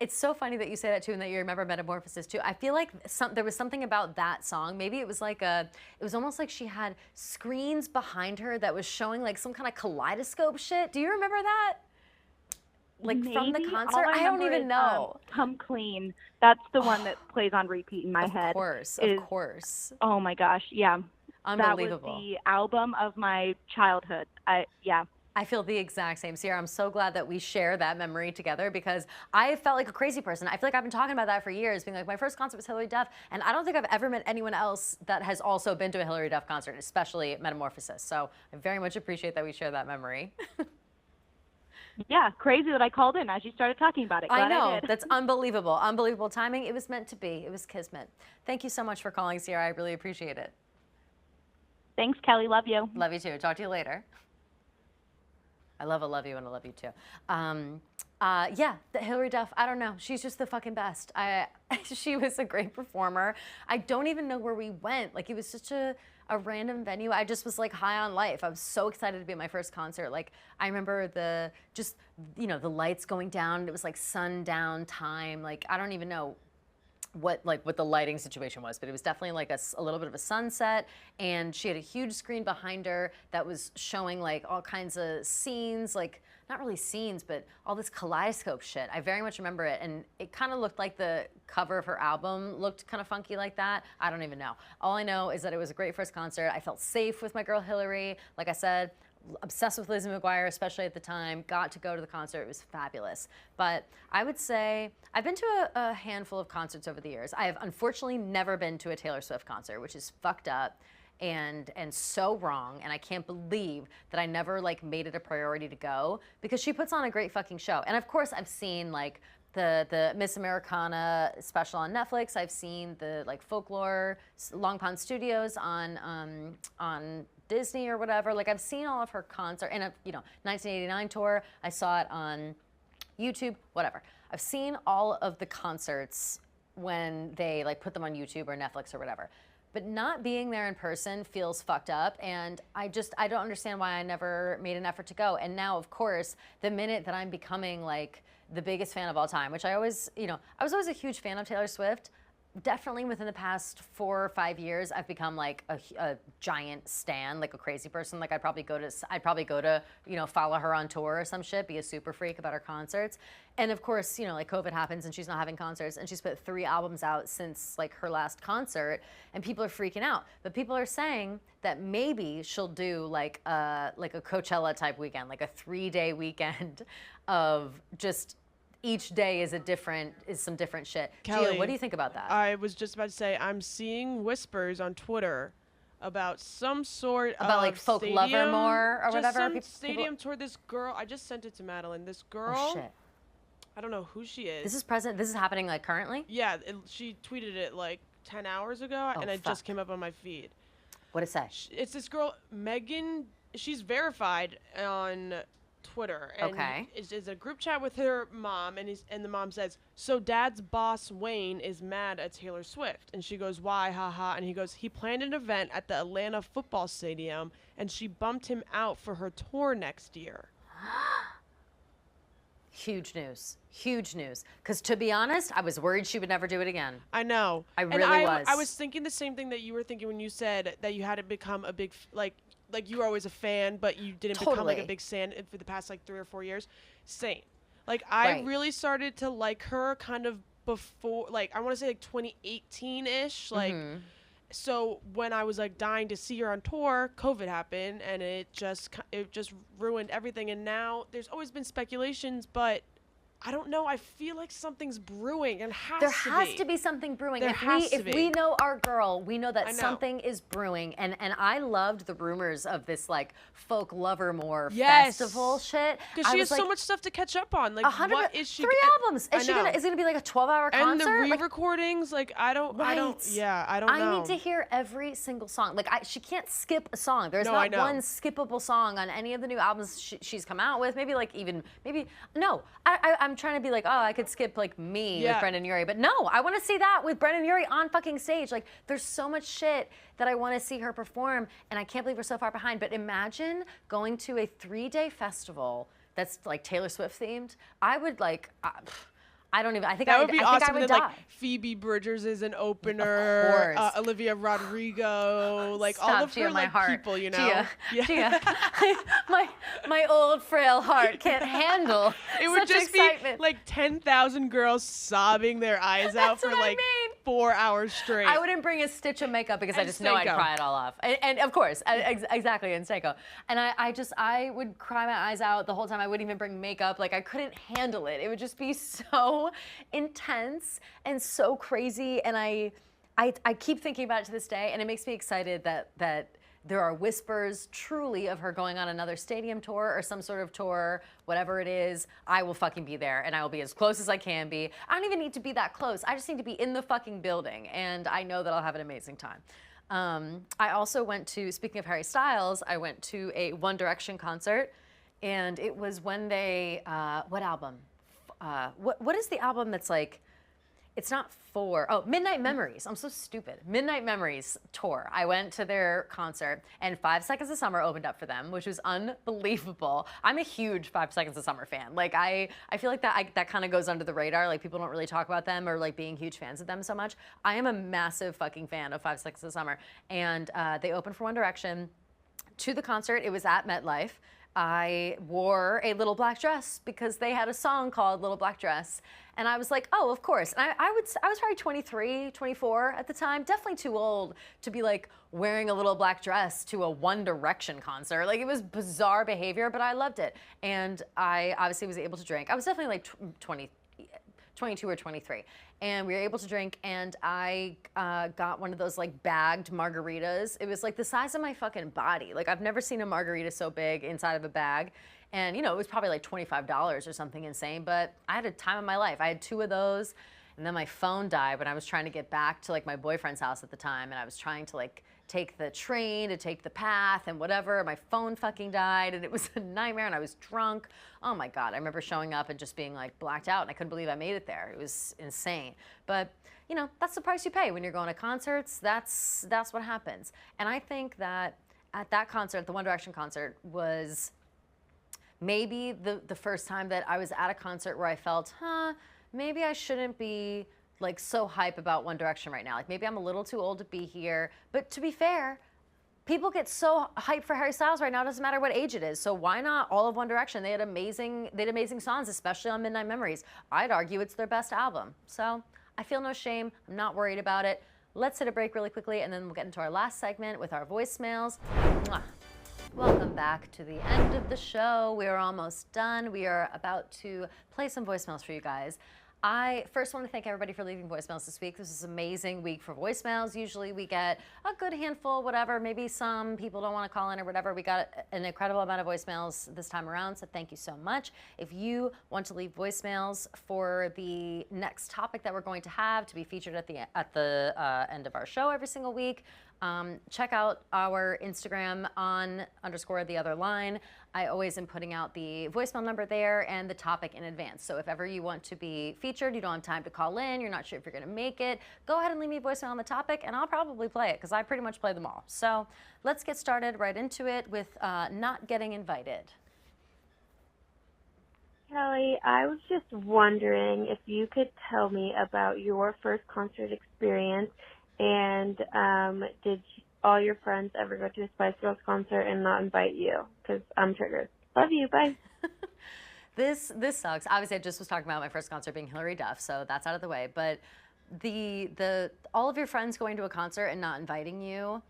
It's so funny that you say that too, and that you remember Metamorphosis too. I feel like there was something about that song. Maybe it was it was almost like she had screens behind her that was showing some kind of kaleidoscope shit. Do you remember that? Maybe. From the concert? I don't even know. Come Clean. That's the one that plays on repeat in my head. Of course. Oh my gosh, yeah. Unbelievable. That was the album of my childhood. Yeah. I feel the exact same, Sierra. I'm so glad that we share that memory together, because I felt like a crazy person. I feel like I've been talking about that for years, being my first concert was Hilary Duff, and I don't think I've ever met anyone else that has also been to a Hilary Duff concert, especially Metamorphosis. So I very much appreciate that we share that memory. Yeah, crazy that I called in as you started talking about it. Glad I know. I did. That's unbelievable. Unbelievable timing. It was meant to be. It was kismet. Thank you so much for calling, Sierra. I really appreciate it. Thanks, Kelly. Love you. Love you too. Talk to you later. I love you, and I love you too. Yeah, Hilary Duff, I don't know. She's just the fucking best. She was a great performer. I don't even know where we went. It was such a random venue. I just was high on life. I was so excited to be at my first concert. I remember the lights going down. It was sundown time. I don't even know what the lighting situation was, but it was definitely a little bit of a sunset, and she had a huge screen behind her that was showing all kinds of scenes, not really scenes, but all this kaleidoscope shit. I very much remember it, and it kind of looked like the cover of her album looked kind of funky like that. I don't even know. All I know is that it was a great first concert. I felt safe with my girl Hilary. Like I said, obsessed with Lizzie McGuire, especially at the time. Got to go to the concert. It was fabulous. But I would say I've been to a handful of concerts over the years. I have unfortunately never been to a Taylor Swift concert, which is fucked up and so wrong. And I can't believe that I never made it a priority to go, because she puts on a great fucking show. And of course I've seen the Miss Americana special on Netflix. I've seen the Folklore Long Pond Studios on Disney or whatever. I've seen all of her concert, and 1989 tour. I saw it on YouTube, whatever. I've seen all of the concerts when they put them on YouTube or Netflix or whatever. But not being there in person feels fucked up, and I don't understand why I never made an effort to go. And now, of course, the minute that I'm becoming the biggest fan of all time, which I was always a huge fan of Taylor Swift. Definitely within the past 4 or 5 years, I've become a giant stan, a crazy person. I'd probably go to follow her on tour or some shit, be a super freak about her concerts. And of course, COVID happens and she's not having concerts, and she's put 3 albums out since her last concert, and people are freaking out. But people are saying that maybe she'll do a Coachella type weekend, a 3-day weekend of just each day is some different shit. Kelly, Gio, what do you think about that? I was just about to say, I'm seeing whispers on Twitter about some sort about Folk Lovermore or whatever. Some stadium tour. This girl, I just sent it to Madeline. This girl, oh, shit. I don't know who she is. This is happening currently? Yeah, she tweeted it 10 hours ago, and it just came up on my feed. What'd it say? It's this girl, Megan. She's verified on Twitter, and is a group chat with her mom, and the mom says, so dad's boss Wayne is mad at Taylor Swift, and she goes, why, haha, and he goes, he planned an event at the Atlanta football stadium, and she bumped him out for her tour next year. Huge news. Huge news. Because to be honest, I was worried she would never do it again. I know. I really was. I was thinking the same thing that you were thinking when you said that you hadn't become a big, like you were always a fan, but you didn't become like a big fan for the past like 3 or 4 years. Same. Like I really started to like her kind of before, like I want to say like 2018-ish. Like, so when I was like dying to see her on tour, COVID happened and it just ruined everything. And now there's always been speculations, but I don't know. I feel like something's brewing and there has to be something brewing. If we know our girl, we know that something is brewing. And I loved the rumors of this like folk lovermore festival shit. Because she has so much stuff to catch up on. Like, what is she? 3 albums. Is it gonna be like a 12-hour concert? And the re-recordings, like I don't know. I need to hear every single song. Like she can't skip a song. There's not one skippable song on any of the new albums she's come out with. Maybe I'm trying to be like, oh, I could skip like Me with Brendan Urie, but no, I want to see that with Brendan Urie on fucking stage. Like, there's so much shit that I want to see her perform, and I can't believe we're so far behind. But imagine going to a 3-day festival that's like Taylor Swift themed. I would like. I don't even. I think that would be awesome. I would then, die. Like Phoebe Bridgers is an opener. Olivia Rodrigo, like all of her like people, you know. Gia. my old frail heart can't handle. It would just excitement. Be like 10,000 girls sobbing their eyes out for like 4 hours straight. I wouldn't bring a stitch of makeup because I just know I'd cry it all off. And of course, exactly, and Seiko. And I would cry my eyes out the whole time. I wouldn't even bring makeup. Like I couldn't handle it. It would just be so intense and so crazy, and I keep thinking about it to this day, and it makes me excited that there are whispers truly of her going on another stadium tour or some sort of tour, whatever it is. I will fucking be there, and I will be as close as I can be. I don't even need to be that close. I just need to be in the fucking building, and I know that I'll have an amazing time. I also went to, speaking of Harry Styles, I went to a One Direction concert, and it was when they, what album? What is the album that's like, it's not Midnight Memories. I'm so stupid. Midnight Memories tour. I went to their concert, and 5 Seconds of Summer opened up for them, which was unbelievable. I'm a huge 5 Seconds of Summer fan. Like I feel like that kind of goes under the radar. Like people don't really talk about them or like being huge fans of them so much. I am a massive fucking fan of 5 Seconds of Summer, and they opened for One Direction. To the concert, it was at MetLife. I wore a little black dress because they had a song called Little Black Dress. And I was like, oh, of course. And I was probably 23, 24 at the time. Definitely too old to be like wearing a little black dress to a One Direction concert. Like it was bizarre behavior, but I loved it. And I obviously was able to drink. I was definitely like 22 or 23. And we were able to drink, and I got one of those like bagged margaritas. It was like the size of my fucking body. Like I've never seen a margarita so big inside of a bag. And you know, it was probably like $25 or something insane, but I had a time of my life. I had 2 of those, and then my phone died when I was trying to get back to like my boyfriend's house at the time, and I was trying to like take the train to take the path and whatever. My phone fucking died, and it was a nightmare, and I was drunk. Oh my God, I remember showing up and just being like blacked out, and I couldn't believe I made it there. It was insane. But you know, that's the price you pay when you're going to concerts. That's what happens. And I think that at that concert, the One Direction concert, was maybe the first time that I was at a concert where I felt, maybe I shouldn't be like so hype about One Direction right now. Like maybe I'm a little too old to be here. But to be fair, people get so hyped for Harry Styles right now. It doesn't matter what age it is. So why not all of One Direction? They had amazing songs, especially on Midnight Memories. I'd argue it's their best album. So I feel no shame. I'm not worried about it. Let's hit a break really quickly, and then we'll get into our last segment with our voicemails. Mwah. Welcome back to the end of the show. We are almost done. We are about to play some voicemails for you guys. I first want to thank everybody for leaving voicemails this week. This is an amazing week for voicemails. Usually we get a good handful, whatever. Maybe some people don't want to call in or whatever. We got an incredible amount of voicemails this time around, so thank you so much. If you want to leave voicemails for the next topic that we're going to have to be featured at the end of our show every single week, check out our Instagram _theotherline. I always am putting out the voicemail number there and the topic in advance. So if ever you want to be featured, you don't have time to call in, you're not sure if you're going to make it, go ahead and leave me a voicemail on the topic, and I'll probably play it because I pretty much play them all. So let's get started right into it with Not Getting Invited. Kelly, I was just wondering if you could tell me about your first concert experience, and did all your friends ever go to a Spice Girls concert and not invite you? Because I'm triggered. Love you. Bye. This sucks. Obviously, I just was talking about my first concert being Hilary Duff, so that's out of the way. But the all of your friends going to a concert and not inviting you,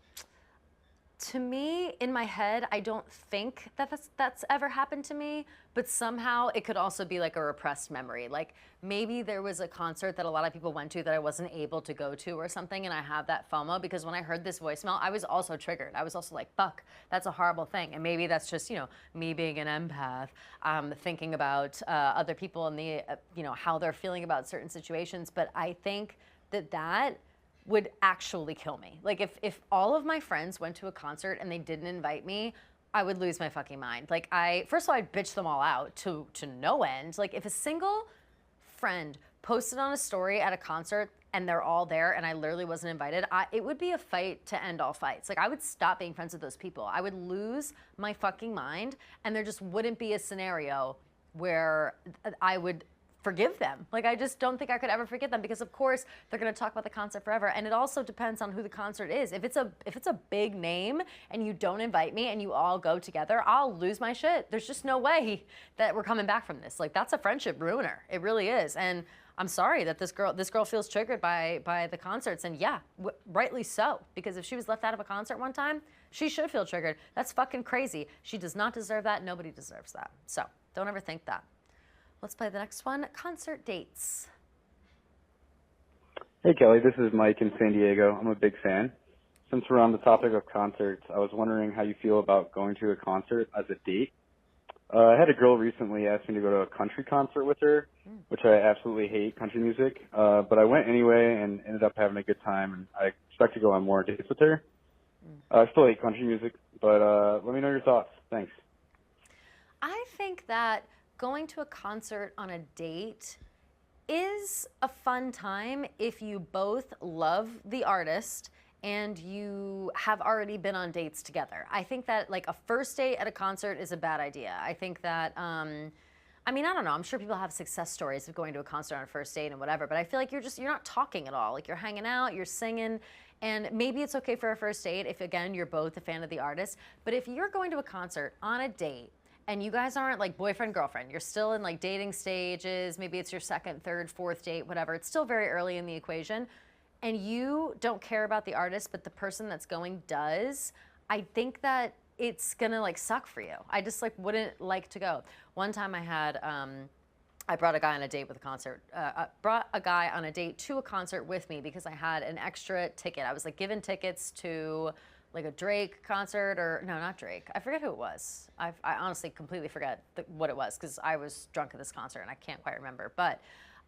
to me, in my head, I don't think that that's ever happened to me, but somehow it could also be like a repressed memory. Like maybe there was a concert that a lot of people went to that I wasn't able to go to or something, and I have that FOMO because when I heard this voicemail, I was also triggered. I was also like, fuck, that's a horrible thing. And maybe that's just, me being an empath, thinking about other people and how they're feeling about certain situations. But I think that would actually kill me. Like if all of my friends went to a concert and they didn't invite me, I would lose my fucking mind. Like first of all, I'd bitch them all out to no end. Like if a single friend posted on a story at a concert and they're all there and I literally wasn't invited, it would be a fight to end all fights. Like I would stop being friends with those people. I would lose my fucking mind, and there just wouldn't be a scenario where I would forgive them. Like I just don't think I could ever forgive them, because of course they're going to talk about the concert forever, and it also depends on who the concert is. If it's a big name and you don't invite me and you all go together, I'll lose my shit. There's just no way that we're coming back from this. Like that's a friendship ruiner. It really is. And I'm sorry that this girl feels triggered by the concerts, and yeah, rightly so, because if she was left out of a concert one time, she should feel triggered. That's fucking crazy. She does not deserve that. Nobody deserves that. So don't ever think that. Let's play the next one, concert dates. Hey, Kelly, this is Mike in San Diego. I'm a big fan. Since we're on the topic of concerts, I was wondering how you feel about going to a concert as a date. I had a girl recently ask me to go to a country concert with her, which I absolutely hate country music, but I went anyway and ended up having a good time, and I expect to go on more dates with her. I still hate country music, but let me know your thoughts. Thanks. I think that going to a concert on a date is a fun time if you both love the artist and you have already been on dates together. I think that like a first date at a concert is a bad idea. I think that, I don't know, I'm sure people have success stories of going to a concert on a first date and whatever, but I feel like you're not talking at all. Like you're hanging out, you're singing, and maybe it's okay for a first date if, again, you're both a fan of the artist. But if you're going to a concert on a date and you guys aren't like boyfriend, girlfriend, you're still in like dating stages, maybe it's your second, third, fourth date, whatever, it's still very early in the equation, and you don't care about the artist, but the person that's going does, I think that it's gonna like suck for you. I just like wouldn't like to go. One time I had, I brought a guy on a date with a concert, brought a guy on a date to a concert with me because I had an extra ticket. I was like given tickets to like a Drake concert, or no, not Drake. I forget who it was. I honestly completely forget what it was because I was drunk at this concert and I can't quite remember. But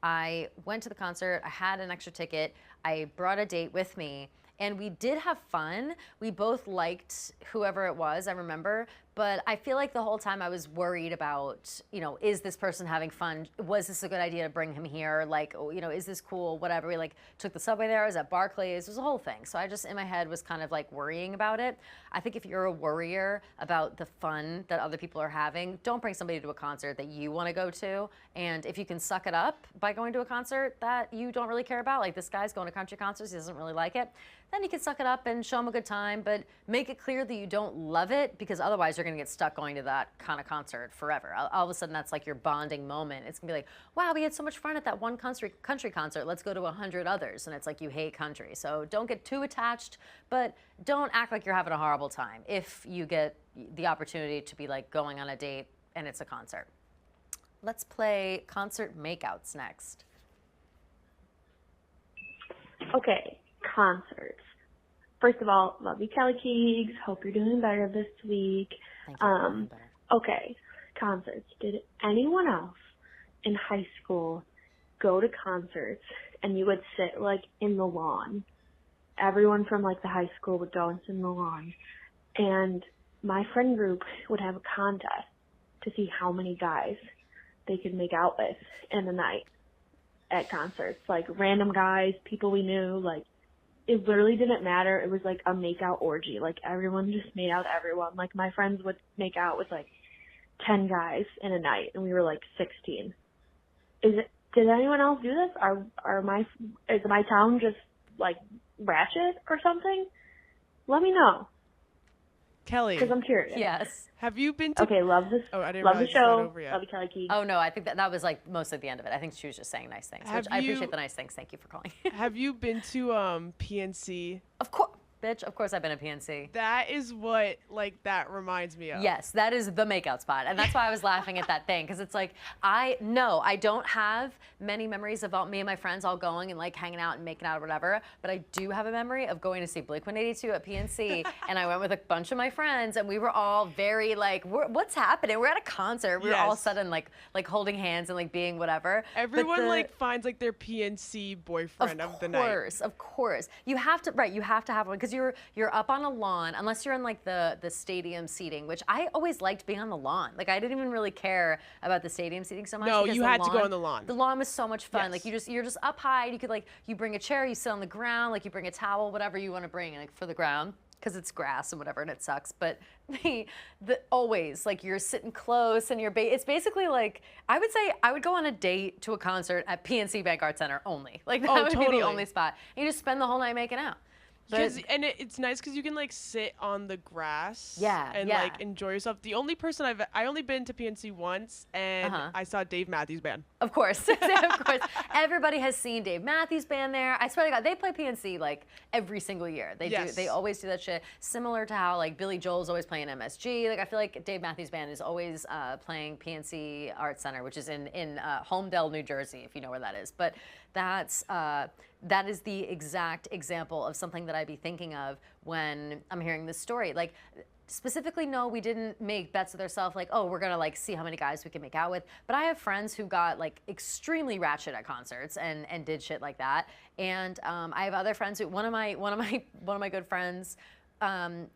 I went to the concert, I had an extra ticket, I brought a date with me, and we did have fun. We both liked whoever it was, I remember, but I feel like the whole time I was worried about, is this person having fun? Was this a good idea to bring him here? Like, is this cool? Whatever. We like took the subway there, I was at Barclays, it was a whole thing. So I just, in my head, was kind of like worrying about it. I think if you're a worrier about the fun that other people are having, don't bring somebody to a concert that you want to go to. And if you can suck it up by going to a concert that you don't really care about, like this guy's going to country concerts, he doesn't really like it, then you can suck it up and show him a good time, but make it clear that you don't love it, because otherwise you're going to get stuck going to that kind of concert forever. All of a sudden that's like your bonding moment. It's going to be like, wow, we had so much fun at that one country concert, let's go to 100 others. And it's like you hate country. So don't get too attached, but don't act like you're having a horrible time if you get the opportunity to be like going on a date and it's a concert. Let's play concert makeouts next. Okay, concerts. First of all, love you, Kelly Keegs. Hope you're doing better this week. Thank you. Okay, concerts. Did anyone else in high school go to concerts and you would sit like in the lawn? Everyone from like the high school would go and sit in the lawn, and my friend group would have a contest to see how many guys they could make out with in the night at concerts. Like random guys, people we knew, like it literally didn't matter. It was like a make out orgy. Like everyone just made out everyone. Like my friends would make out with like 10 guys in a night, and we were like 16. Did anyone else do this? Is my town just like ratchet or something? Let me know. Kelly. Because I'm curious. Yes. Have you been to... Okay, love this. Oh, I didn't love the realize it's not show. over yet. Love you, Kelly Key. Oh, no, I think that was like mostly the end of it. I think she was just saying nice things, which I appreciate the nice things. Thank you for calling. Have you been to PNC? Of course. Bitch, of course I've been at PNC. That is what, like, that reminds me of. Yes, that is the makeout spot. And that's why I was laughing at that thing. Because it's like, I don't have many memories of me and my friends all going and, like, hanging out and making out or whatever. But I do have a memory of going to see Blink-182 at PNC. And I went with a bunch of my friends. And we were all very, like, what's happening? We're at a concert. We were all sudden, like holding hands and, like, being whatever. Everyone, like, finds, like, their PNC boyfriend of the night. Of course. You have to, right, you have to have one. Because you're up on a lawn, unless you're in like the stadium seating, which I always liked being on the lawn. Like I didn't even really care about the stadium seating so much. No, you had to go on the lawn. The lawn was so much fun. Yes. Like you're just up high. You could like you bring a chair, you sit on the ground, like you bring a towel, whatever you want to bring, like for the ground. Because it's grass and whatever, and it sucks. But always, like, you're sitting close, and it's basically like, I would say I would go on a date to a concert at PNC Bank Art Center only. Like, that would be the only spot. And you just spend the whole night making out. And it's nice because you can like sit on the grass and like enjoy yourself. The only person I only been to PNC once, and I saw Dave Matthews Band. Of course, of course. Everybody has seen Dave Matthews Band there. I swear to God, they play PNC like every single year. They do. They always do that shit. Similar to how like Billy Joel's always playing MSG. Like I feel like Dave Matthews Band is always playing PNC Art Center, which is in Holmdel, New Jersey, if you know where that is. But that is the exact example of something that I'd be thinking of when I'm hearing this story. Like, specifically, no, we didn't make bets with ourselves like, oh, we're gonna like see how many guys we can make out with. But I have friends who got like extremely ratchet at concerts and did shit like that. And I have other friends who one of my good friends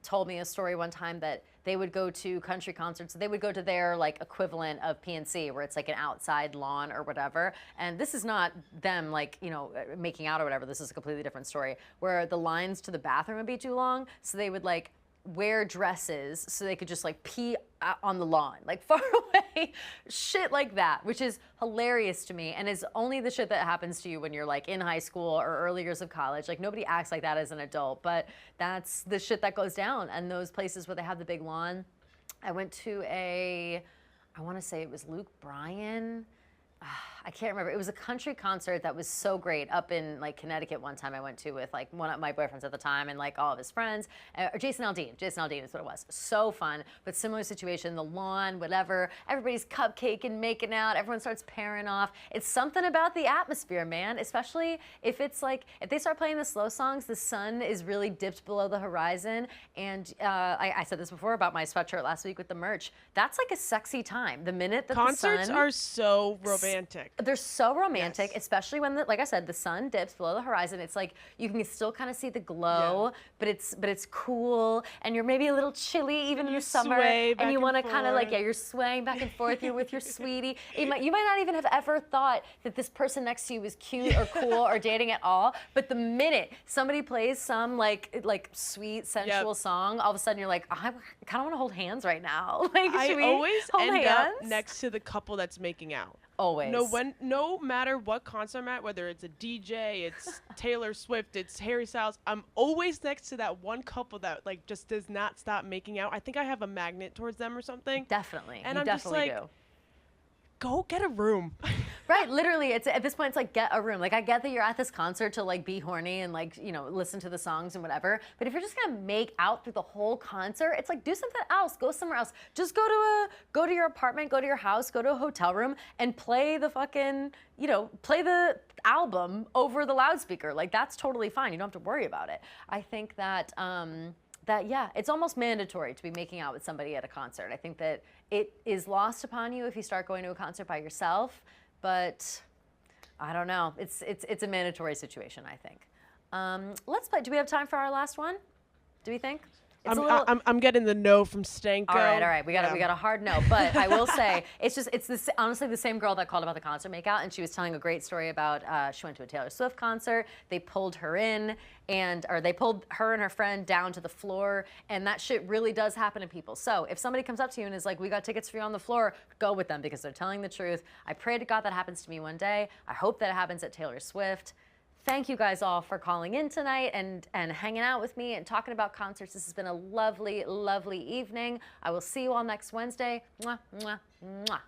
told me a story one time that they would go to country concerts. They would go to their like equivalent of PNC, where it's like an outside lawn or whatever. And this is not them like, you know, making out or whatever. This is a completely different story, where the lines to the bathroom would be too long. So they would like wear dresses so they could just like pee on the lawn, like far away, shit like that, which is hilarious to me and is only the shit that happens to you when you're like in high school or early years of college. Like nobody acts like that as an adult, but that's the shit that goes down. And those places where they have the big lawn. I went to I want to say it was Luke Bryan. I can't remember. It was a country concert that was so great up in like Connecticut one time I went to with like one of my boyfriends at the time and like all of his friends. Jason Aldean. Jason Aldean is what it was. So fun, but similar situation, the lawn, whatever. Everybody's cupcaking, making out. Everyone starts pairing off. It's something about the atmosphere, man, especially if it's like, if they start playing the slow songs, the sun is really dipped below the horizon. And I said this before about my sweatshirt last week with the merch. That's like a sexy time. The minute that concerts are so romantic. They're so romantic, especially when, like I said, the sun dips below the horizon. It's like you can still kind of see the glow, but it's cool, and you're maybe a little chilly even in the summer, and you want to kind of like, you're swaying back and forth. You're with your sweetie. You might not even have ever thought that this person next to you was cute or cool or dating at all, but the minute somebody plays some like sweet, sensual song, all of a sudden you're like, I kind of want to hold hands right now. Like, I should we always hold end hands? up next to the couple that's making out. Always. No matter what concert I'm at, whether it's a DJ, it's Taylor Swift, it's Harry Styles, I'm always next to that one couple that like just does not stop making out. I think I have a magnet towards them or something. Definitely. And you I'm definitely just like, go get a room. Right, literally, it's at this point, it's like, get a room. Like, I get that you're at this concert to like be horny and like, you know, listen to the songs and whatever. But if you're just gonna make out through the whole concert, it's like, do something else. Go somewhere else. Just go to your apartment, go to your house, go to a hotel room, and play the fucking, you know, play the album over the loudspeaker. Like, that's totally fine. You don't have to worry about it. I think that. Yeah, it's almost mandatory to be making out with somebody at a concert. I think that it is lost upon you if you start going to a concert by yourself, but I don't know. It's a mandatory situation, I think. Let's play. Do we have time for our last one? Do we think? I'm getting the no from Stanko. All right. We got a hard no, but I will say it's honestly the same girl that called about the concert makeout, and she was telling a great story about she went to a Taylor Swift concert. They pulled her in, or they pulled her and her friend down to the floor, and that shit really does happen to people. So if somebody comes up to you and is like, "We got tickets for you on the floor," go with them because they're telling the truth. I pray to God that happens to me one day. I hope that it happens at Taylor Swift. Thank you guys all for calling in tonight and hanging out with me and talking about concerts. This has been a lovely, lovely evening. I will see you all next Wednesday. Mwah, mwah, mwah.